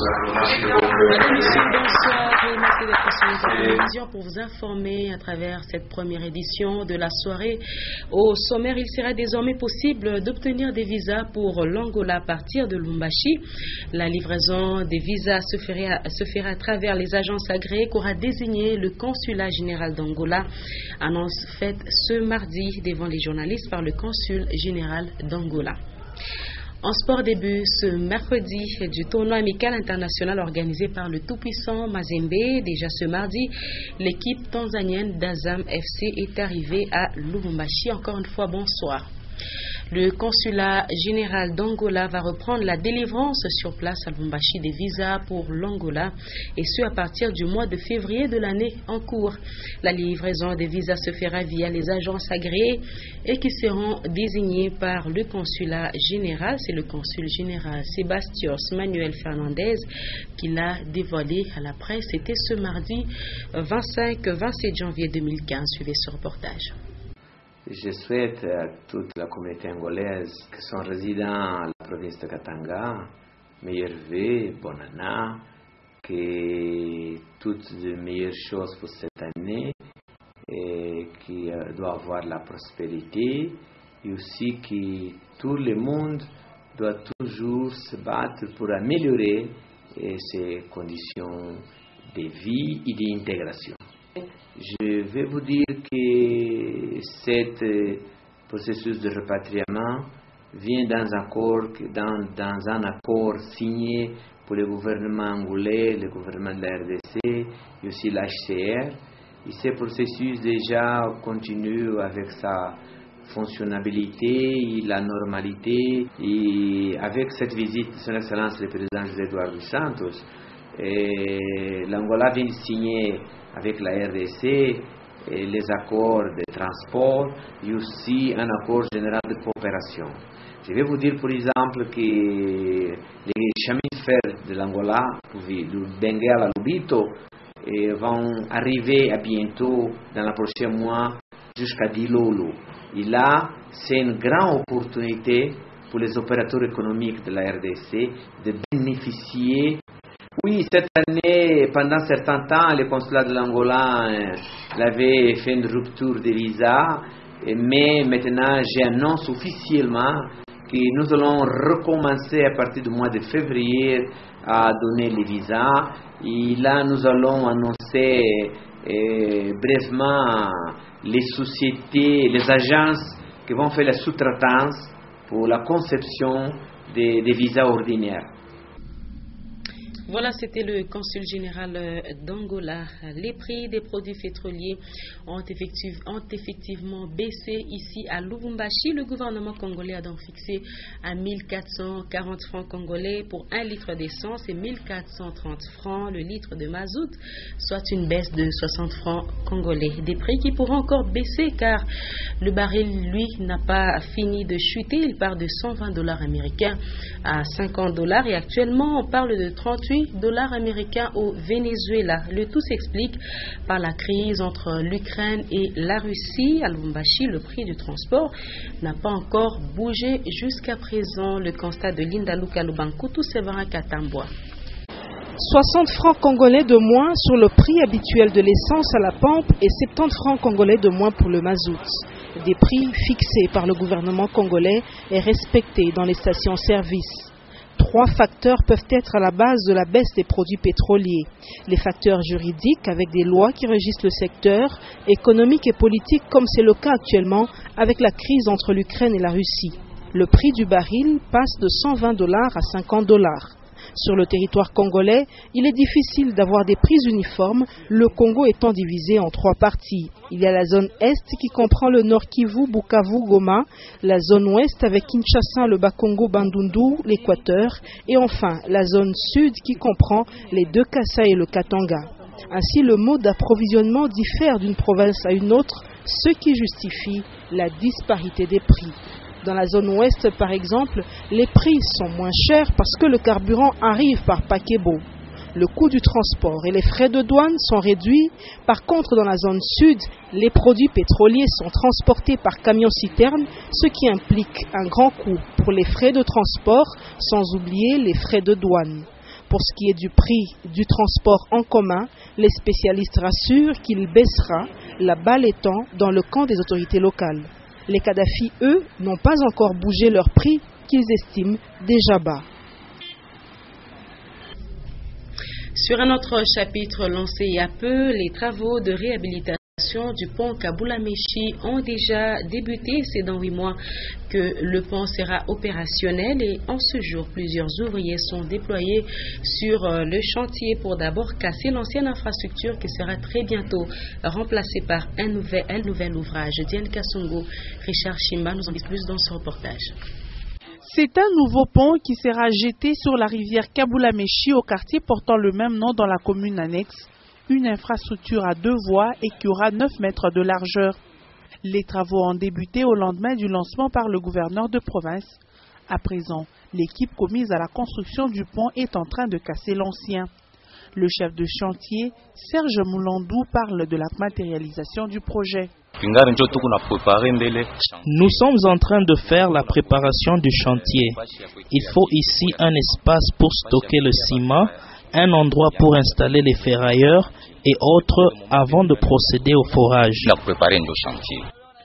Madame, monsieur, bonsoir et merci d'être sur notre télévision pour vous informer à travers cette première édition de la soirée. Au sommaire, il sera désormais possible d'obtenir des visas pour l'Angola à partir de Lubumbashi. La livraison des visas se fera à travers les agences agréées qu'aura désigné le consulat général d'Angola. Annonce faite ce mardi devant les journalistes par le consul général d'Angola. En sport, début ce mercredi du tournoi amical international organisé par le tout-puissant Mazembe. Déjà ce mardi, l'équipe tanzanienne d'Azam FC est arrivée à Lubumbashi. Encore une fois, bonsoir. Le consulat général d'Angola va reprendre la délivrance sur place à Lubumbashi des visas pour l'Angola et ce à partir du mois de février de l'année en cours. La livraison des visas se fera via les agences agréées et qui seront désignées par le consulat général. C'est le consul général Sébastios Manuel Fernandez qui l'a dévoilé à la presse. C'était ce mardi 25-27 janvier 2015. Suivez ce reportage. Je souhaite à toute la communauté angolaise qui sont résidents à la province de Katanga, meilleurs vœux, bonne année, que toutes les meilleures choses pour cette année, et qui doit avoir la prospérité, et aussi que tout le monde doit toujours se battre pour améliorer ses conditions de vie et d'intégration. Je vais vous dire que ce processus de repatriement vient dans un accord signé pour le gouvernement angolais, le gouvernement de la RDC et aussi l'HCR. Et ce processus déjà continue avec sa fonctionnalité et la normalité. Et avec cette visite de son Excellence le président José Eduardo Santos, l'Angola vient de signer avec la RDC les accords de transport et aussi un accord général de coopération. Je vais vous dire, par exemple, que les chemins de fer de l'Angola, du Benguela à Lubito, vont arriver à bientôt, dans les prochains mois, jusqu'à Dilolo. Et là, c'est une grande opportunité pour les opérateurs économiques de la RDC de bénéficier. Oui, cette année, pendant un certain temps, le consulat de l'Angola avait fait une rupture de visa, mais maintenant, j'annonce officiellement que nous allons recommencer à partir du mois de février à donner les visas. Et là, nous allons annoncer brièvement les sociétés, les agences qui vont faire la sous-traitance pour la conception des visas ordinaires. Voilà, c'était le consul général d'Angola. Les prix des produits pétroliers ont effectivement baissé ici à Lubumbashi. Le gouvernement congolais a donc fixé à 1440 francs congolais pour 1 litre d'essence et 1430 francs le litre de mazout, soit une baisse de 60 francs congolais. Des prix qui pourront encore baisser car le baril, lui, n'a pas fini de chuter. Il part de 120 $ américains à 50 $ et actuellement on parle de 38 $ américains au Venezuela. Le tout s'explique par la crise entre l'Ukraine et la Russie. À Lubumbashi, le prix du transport n'a pas encore bougé jusqu'à présent. Le constat de Linda Luka Lubankutu Séverin Katamboa. 60 francs congolais de moins sur le prix habituel de l'essence à la pompe et 70 francs congolais de moins pour le mazout. Des prix fixés par le gouvernement congolais et respectés dans les stations-service. 3 facteurs peuvent être à la base de la baisse des produits pétroliers. Les facteurs juridiques avec des lois qui régissent le secteur, économiques et politiques comme c'est le cas actuellement avec la crise entre l'Ukraine et la Russie. Le prix du baril passe de 120 $ à 50 $. Sur le territoire congolais, il est difficile d'avoir des prix uniformes, le Congo étant divisé en 3 parties. Il y a la zone Est qui comprend le Nord Kivu, Bukavu, Goma, la zone Ouest avec Kinshasa, le Bas-Congo, Bandundu, l'Équateur, et enfin la zone Sud qui comprend les 2 Kasai et le Katanga. Ainsi, le mode d'approvisionnement diffère d'une province à une autre, ce qui justifie la disparité des prix. Dans la zone ouest, par exemple, les prix sont moins chers parce que le carburant arrive par paquebot. Le coût du transport et les frais de douane sont réduits. Par contre, dans la zone sud, les produits pétroliers sont transportés par camion-citerne, ce qui implique un grand coût pour les frais de transport, sans oublier les frais de douane. Pour ce qui est du prix du transport en commun, les spécialistes rassurent qu'il baissera, la balle étant dans le camp des autorités locales. Les Kadhafi, eux, n'ont pas encore bougé leur prix qu'ils estiment déjà bas. Sur un autre chapitre lancé il y a peu, les travaux de réhabilitation du pont Kaboula-Meshi ont déjà débuté. C'est dans 8 mois que le pont sera opérationnel et en ce jour, plusieurs ouvriers sont déployés sur le chantier pour d'abord casser l'ancienne infrastructure qui sera très bientôt remplacée par un nouvel ouvrage. Diane Kassongo, Richard Chimba nous en dit plus dans ce reportage. C'est un nouveau pont qui sera jeté sur la rivière Kaboula-Meshi au quartier portant le même nom dans la commune annexe. Une infrastructure à 2 voies et qui aura 9 mètres de largeur. Les travaux ont débuté au lendemain du lancement par le gouverneur de province. À présent, l'équipe commise à la construction du pont est en train de casser l'ancien. Le chef de chantier, Serge Moulandou, parle de la matérialisation du projet. Nous sommes en train de faire la préparation du chantier. Il faut ici un espace pour stocker le ciment, un endroit pour installer les ferrailleurs et autres avant de procéder au forage.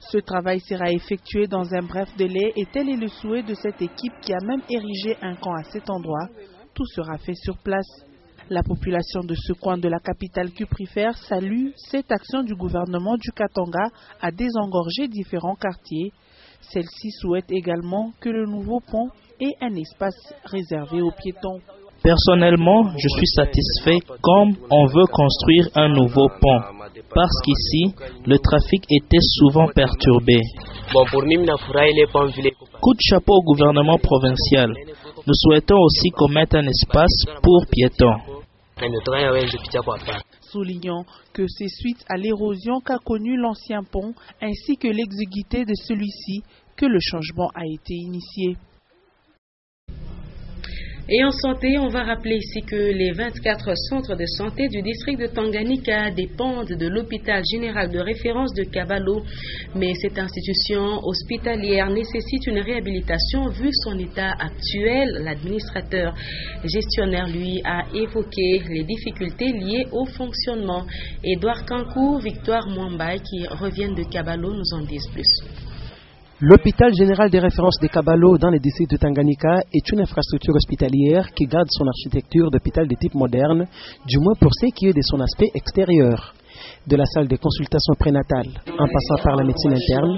Ce travail sera effectué dans un bref délai et tel est le souhait de cette équipe qui a même érigé un camp à cet endroit. Tout sera fait sur place. La population de ce coin de la capitale cuprifère salue cette action du gouvernement du Katanga à désengorger différents quartiers. Celle-ci souhaite également que le nouveau pont ait un espace réservé aux piétons. Personnellement, je suis satisfait comme on veut construire un nouveau pont, parce qu'ici, le trafic était souvent perturbé. Coup de chapeau au gouvernement provincial. Nous souhaitons aussi qu'on mette un espace pour piétons. Soulignons que c'est suite à l'érosion qu'a connue l'ancien pont ainsi que l'exiguïté de celui-ci que le changement a été initié. Et en santé, on va rappeler ici que les 24 centres de santé du district de Tanganyika dépendent de l'hôpital général de référence de Kabalo. Mais cette institution hospitalière nécessite une réhabilitation vu son état actuel. L'administrateur gestionnaire, lui, a évoqué les difficultés liées au fonctionnement. Édouard Kankou, Victoire Mwamba, qui reviennent de Kabalo, nous en disent plus. L'hôpital général des références de Kabalo dans le district de Tanganyika est une infrastructure hospitalière qui garde son architecture d'hôpital de type moderne, du moins pour ce qui est de son aspect extérieur. De la salle de consultation prénatale, en passant par la médecine interne,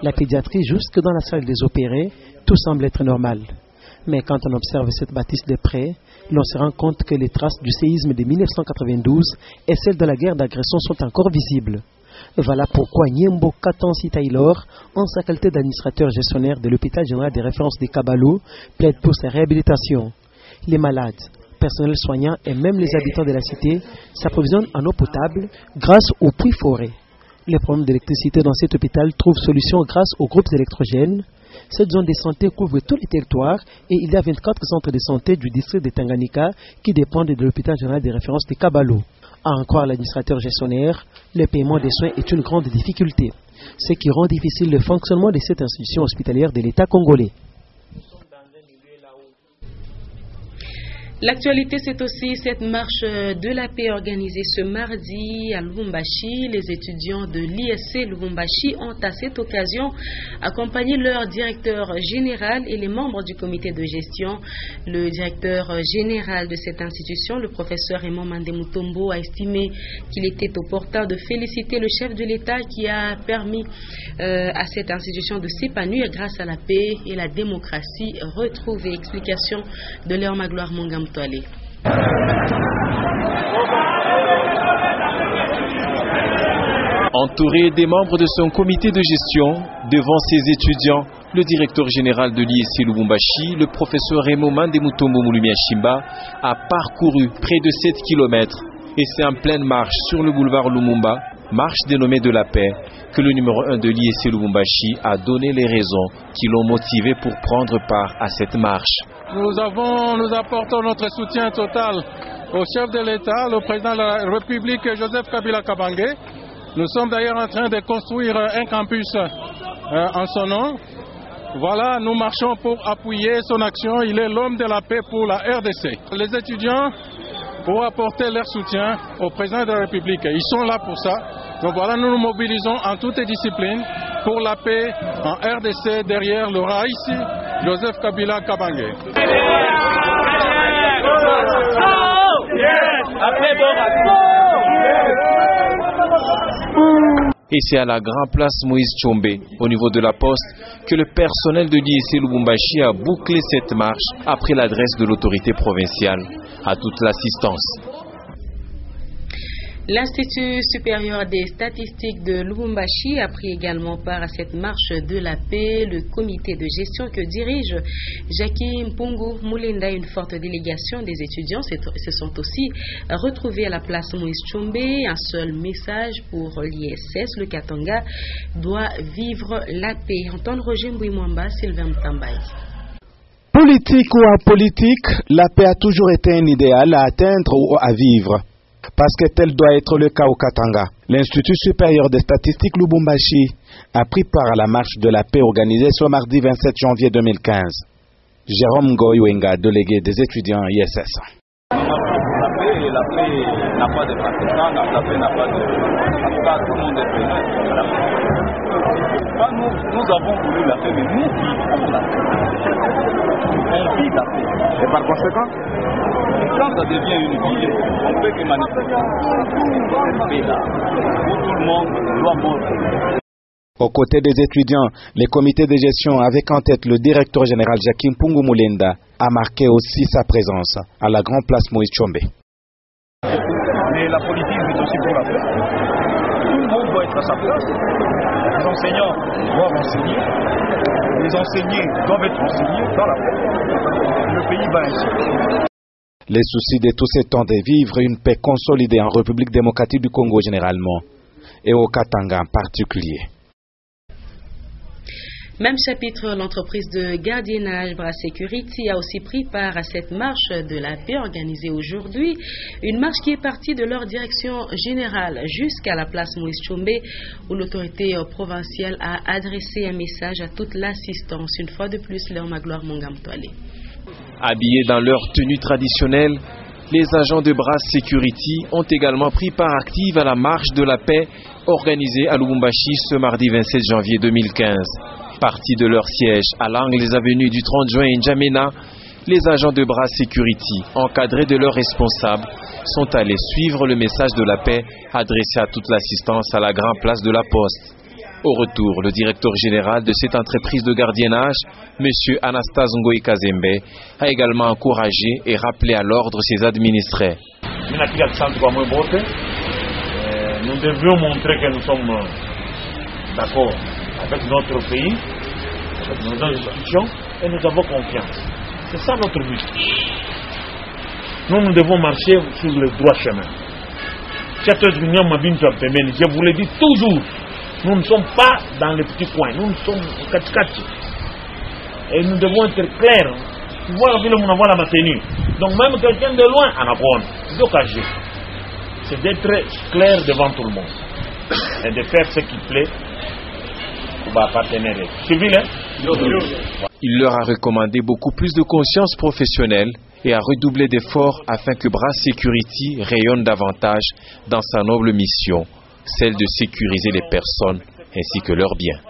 la pédiatrie jusque dans la salle des opérés, tout semble être normal. Mais quand on observe cette bâtisse de près, l'on se rend compte que les traces du séisme de 1992 et celles de la guerre d'agression sont encore visibles. Voilà pourquoi Nyembo Katansi Taylor, en sa qualité d'administrateur gestionnaire de l'hôpital général des références de Kabalo, plaide pour sa réhabilitation. Les malades, personnels soignants et même les habitants de la cité s'approvisionnent en eau potable grâce aux puits forêts. Les problèmes d'électricité dans cet hôpital trouvent solution grâce aux groupes électrogènes. Cette zone de santé couvre tous les territoires et il y a 24 centres de santé du district de Tanganyika qui dépendent de l'hôpital général des références de Kabalo. À en croire l'administrateur gestionnaire, le paiement des soins est une grande difficulté, ce qui rend difficile le fonctionnement de cette institution hospitalière de l'État congolais. L'actualité, c'est aussi cette marche de la paix organisée ce mardi à Lubumbashi. Les étudiants de l'ISC Lubumbashi ont à cette occasion accompagné leur directeur général et les membres du comité de gestion. Le directeur général de cette institution, le professeur Raymond Mandemutombo, a estimé qu'il était opportun de féliciter le chef de l'État qui a permis à cette institution de s'épanouir grâce à la paix et la démocratie retrouvée. Explication de Léon Magloire Mongam. Entouré des membres de son comité de gestion, devant ses étudiants, le directeur général de l'ISC Lubumbashi, le professeur Raymond Mandemutombo Mulumia-Shimba, a parcouru près de 7 km et c'est en pleine marche sur le boulevard Lumumba, marche dénommée de la paix, que le numéro 1 de l'ISC Lubumbashi a donné les raisons qui l'ont motivé pour prendre part à cette marche. Nous apportons notre soutien total au chef de l'État, le président de la République, Joseph Kabila Kabange. Nous sommes d'ailleurs en train de construire un campus en son nom. Voilà, nous marchons pour appuyer son action. Il est l'homme de la paix pour la RDC. Les étudiants, pour apporter leur soutien au président de la République, ils sont là pour ça. Donc voilà, nous nous mobilisons en toutes les disciplines pour la paix en RDC derrière le Raïssi, Joseph Kabila Kabange. Et c'est à la Grand Place Moïse Tshombe, au niveau de la poste, que le personnel de l'IEC Lubumbashi a bouclé cette marche après l'adresse de l'autorité provinciale à toute l'assistance. L'Institut supérieur des statistiques de Lubumbashi a pris également part à cette marche de la paix. Le comité de gestion que dirige Jackie Mpungu Mulinda, une forte délégation des étudiants, se sont aussi retrouvés à la place Moïse Tshombe. Un seul message pour l'ISS, le Katanga doit vivre la paix. Entendre Roger Mbouimwamba, Sylvain Mtambaï. Politique ou apolitique, la paix a toujours été un idéal à atteindre ou à vivre. Parce que tel doit être le cas au Katanga. L'Institut supérieur des statistiques Lubumbashi a pris part à la marche de la paix organisée ce mardi 27 janvier 2015. Jérôme Ngoywenga, délégué des étudiants ISS. La paix n'a pas de partisans, la paix n'a pas de... En tout cas, tout le monde est présent. Nous avons voulu la paix, mais nous vivons la paix. On vit la paix. Et par conséquent, quand ça devient une ville, on ne peut que manifester cette paix-là, où tout le monde doit mourir. Aux côtés des étudiants, les comités de gestion avec en tête le directeur général Jackie Mpungu Mulinda a marqué aussi sa présence à la Grand Place Moïse Tshombe. Mais la politique est aussi pour la paix. Tout le monde doit être à sa place. Les enseignants doivent enseigner. Les enseignés doivent être enseignés dans la paix. Le pays va ainsi. Les soucis de tous ces temps de vivre une paix consolidée en République démocratique du Congo généralement et au Katanga en particulier. Même chapitre, l'entreprise de gardiennage Bras Security a aussi pris part à cette marche de la paix organisée aujourd'hui. Une marche qui est partie de leur direction générale jusqu'à la place Moïse Tshombe où l'autorité provinciale a adressé un message à toute l'assistance. Une fois de plus, leur Magloire Mongamtoile. Habillés dans leur tenue traditionnelle, les agents de Bras Security ont également pris part active à la marche de la paix organisée à Lubumbashi ce mardi 27 janvier 2015. Partis de leur siège à l'angle des avenues du 30 juin et N'Djamena, les agents de Bras Security, encadrés de leurs responsables, sont allés suivre le message de la paix adressé à toute l'assistance à la Grand Place de la Poste. Au retour, le directeur général de cette entreprise de gardiennage, M. Anastase Ngoï Kazembe, a également encouragé et rappelé à l'ordre ses administrés. Nous devions montrer que nous sommes d'accord avec notre pays, avec nos institutions, et nous avons confiance. C'est ça notre but. Nous devons marcher sur le droit chemin. Je vous le dis toujours, nous ne sommes pas dans les petits coins, nous sommes au Katikati. Et nous devons être clairs. Voilà ma tenue. Donc même quelqu'un de loin, en abonne, c'est d'être clair devant tout le monde et de faire ce qui plaît aux partenaires. Il leur a recommandé beaucoup plus de conscience professionnelle et a redoublé d'efforts afin que Bras Security rayonne davantage dans sa noble mission, celle de sécuriser les personnes ainsi que leurs biens.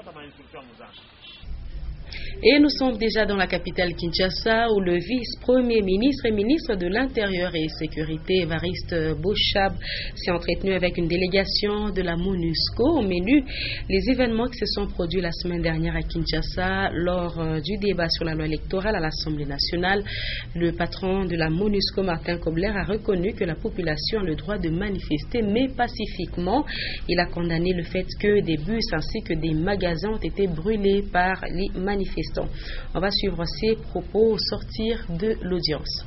Et nous sommes déjà dans la capitale Kinshasa où le vice-premier ministre et ministre de l'Intérieur et Sécurité, Évariste Bochab, s'est entretenu avec une délégation de la MONUSCO. Au menu, les événements qui se sont produits la semaine dernière à Kinshasa lors du débat sur la loi électorale à l'Assemblée nationale. Le patron de la MONUSCO, Martin Kobler, a reconnu que la population a le droit de manifester, mais pacifiquement. Il a condamné le fait que des bus ainsi que des magasins ont été brûlés par les manifestants. On va suivre ces propos au sortir de l'audience.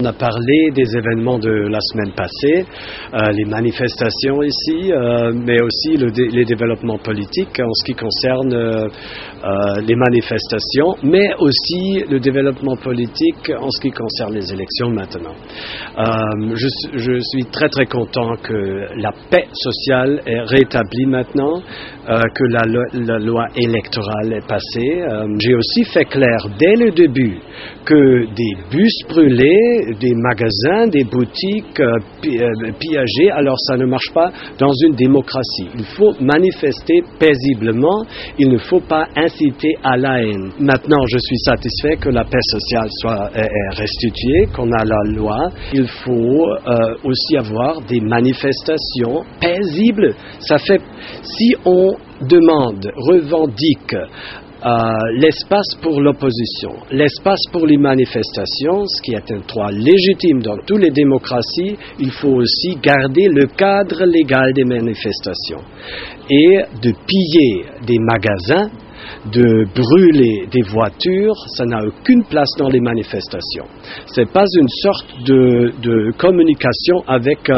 On a parlé des événements de la semaine passée, les manifestations ici, mais aussi les développements politiques en ce qui concerne les manifestations, mais aussi le développement politique en ce qui concerne les élections maintenant. Je suis très très content que la paix sociale est rétablie maintenant, que la loi électorale est passée. J'ai aussi fait clair dès le début que des bus brûlés, des magasins, des boutiques pillagées, alors ça ne marche pas dans une démocratie. Il faut manifester paisiblement, il ne faut pas inciter à la haine. Maintenant, je suis satisfait que la paix sociale soit restituée, qu'on a la loi. Il faut aussi avoir des manifestations paisibles. Ça fait, si on demande, revendique l'espace pour l'opposition, l'espace pour les manifestations, ce qui est un droit légitime dans toutes les démocraties, il faut aussi garder le cadre légal des manifestations. Et de piller des magasins, de brûler des voitures, ça n'a aucune place dans les manifestations. Ce n'est pas une sorte de communication avec,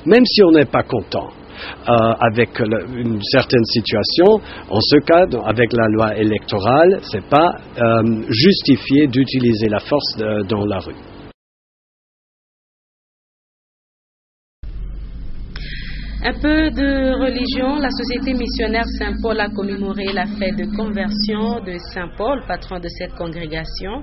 même si on n'est pas content. Avec une certaine situation, en ce cas, avec la loi électorale, ce n'est pas justifié d'utiliser la force dans la rue. Un peu de religion. La Société missionnaire Saint-Paul a commémoré la fête de conversion de Saint-Paul, patron de cette congrégation.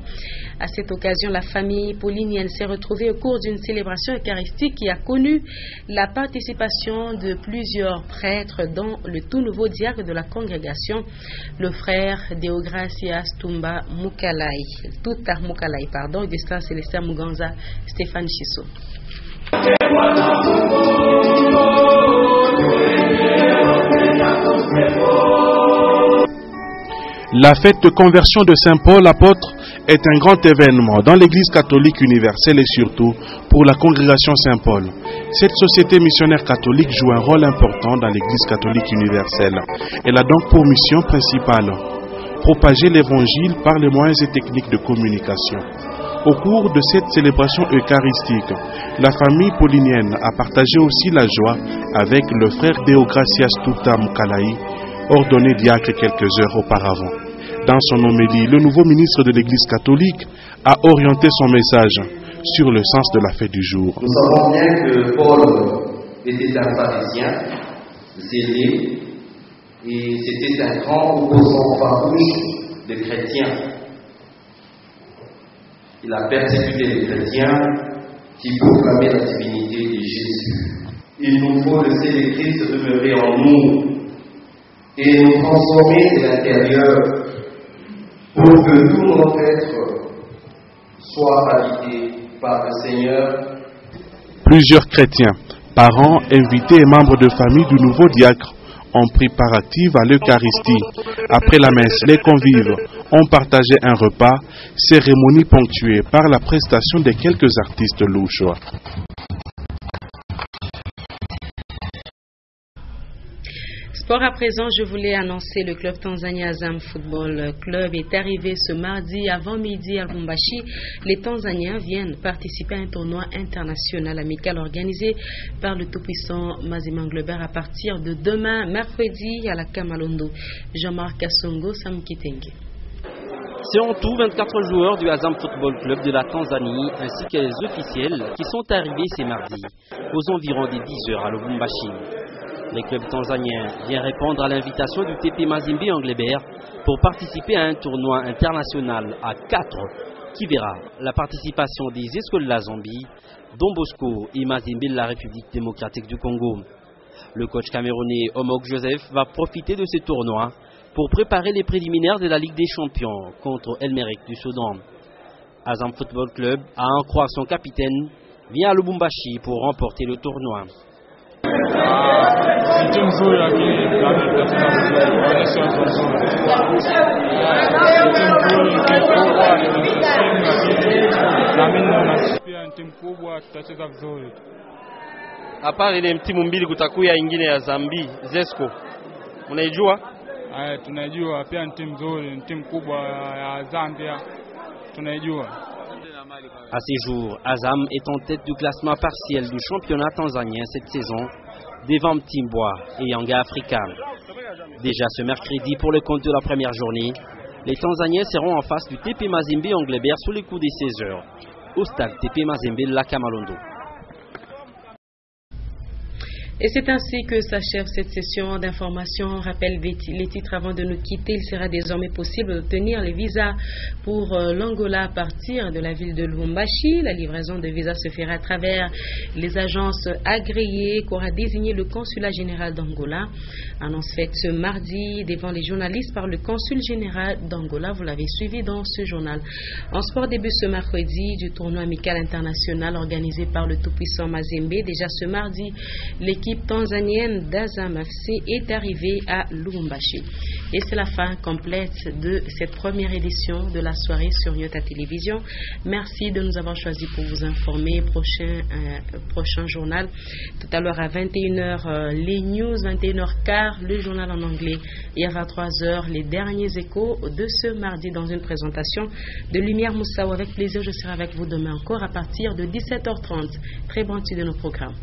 À cette occasion, la famille paulinienne s'est retrouvée au cours d'une célébration eucharistique qui a connu la participation de plusieurs prêtres, dont le tout nouveau diacre de la congrégation, le frère Deogracias Tumba Mukalai, Augustin Célestin Muganza, Stéphane Chisso. La fête de conversion de Saint-Paul apôtre est un grand événement dans l'Église catholique universelle et surtout pour la congrégation Saint-Paul. Cette société missionnaire catholique joue un rôle important dans l'Église catholique universelle. Elle a donc pour mission principale propager l'Évangile par les moyens et techniques de communication. Au cours de cette célébration eucharistique, la famille paulinienne a partagé aussi la joie avec le frère Deogracias Tumba Mukalai, ordonné diacre quelques heures auparavant. Dans son homélie, le nouveau ministre de l'Église catholique a orienté son message sur le sens de la fête du jour. Nous savons bien que Paul était un pharisien zélé et c'était un grand opposant farouche des chrétiens. Il a persécuté les chrétiens qui proclamaient la divinité de Jésus. Il nous faut laisser le Christ demeurer en nous et nous transformer de l'intérieur pour que tout notre être soit habité par le Seigneur. Plusieurs chrétiens, parents, invités et membres de famille du nouveau diacre ont pris part active à l'Eucharistie. Après la messe, les convives ont partagé un repas, cérémonie ponctuée par la prestation de quelques artistes louches. Sport à présent, je voulais annoncer le club tanzanien Azam Football Club est arrivé ce mardi avant midi à Lubumbashi. Les Tanzaniens viennent participer à un tournoi international amical organisé par le tout-puissant Mazima Nglebert à partir de demain, mercredi, à la Kamalondo. Jean-Marc Kassongo, Sam Kitenge. C'est en tout 24 joueurs du Azam Football Club de la Tanzanie ainsi que les officiels qui sont arrivés ce mardi aux environs des 10 heures à Lubumbashi. Le club tanzanien vient répondre à l'invitation du TP Mazembe Nglebert pour participer à un tournoi international à 4 qui verra la participation des Escola Zambie, Don Bosco et Mazembe de la République démocratique du Congo. Le coach camerounais Omog Joseph va profiter de ce tournoi pour préparer les préliminaires de la Ligue des Champions contre El Merreikh du Soudan. Azam Football Club, à en croire son capitaine, vient à Lubumbashi pour remporter le tournoi. Hapa ile timu mbili kutakuya ingine ya Zambi, Zesco. Unaijua? Tunajua pia ni timu nzuri, ni timu kubwa ya Zambia. Tunaijua. À ces jours, Azam est en tête du classement partiel du championnat tanzanien cette saison, devant Mtimbwa et Yanga Africa. Déjà ce mercredi, pour le compte de la première journée, les Tanzaniens seront en face du TP Mazembe Anglebert sous les coups des 16h, au stade TP Mazembe Lakamalondo. Et c'est ainsi que s'achève cette session d'information. On rappelle les titres avant de nous quitter. Il sera désormais possible d'obtenir les visas pour l'Angola à partir de la ville de Lubumbashi. La livraison de visas se fera à travers les agences agréées qu'aura désigné le consulat général d'Angola. Annonce faite ce mardi devant les journalistes par le consul général d'Angola. Vous l'avez suivi dans ce journal. En sport, début ce mercredi du tournoi amical international organisé par le tout-puissant Mazembe. Déjà ce mardi, l'équipe tanzanienne d'Azam FC est arrivée à Lubumbashi. Et c'est la fin complète de cette première édition de la soirée sur Nyota Télévision. Merci de nous avoir choisis pour vous informer. Prochain journal, tout à l'heure à 21h, les news, 21h15, le journal en anglais. Et à 23h, les derniers échos de ce mardi dans une présentation de Lumière Moussaou. Avec plaisir, je serai avec vous demain encore à partir de 17h30. Très bon titre de nos programmes.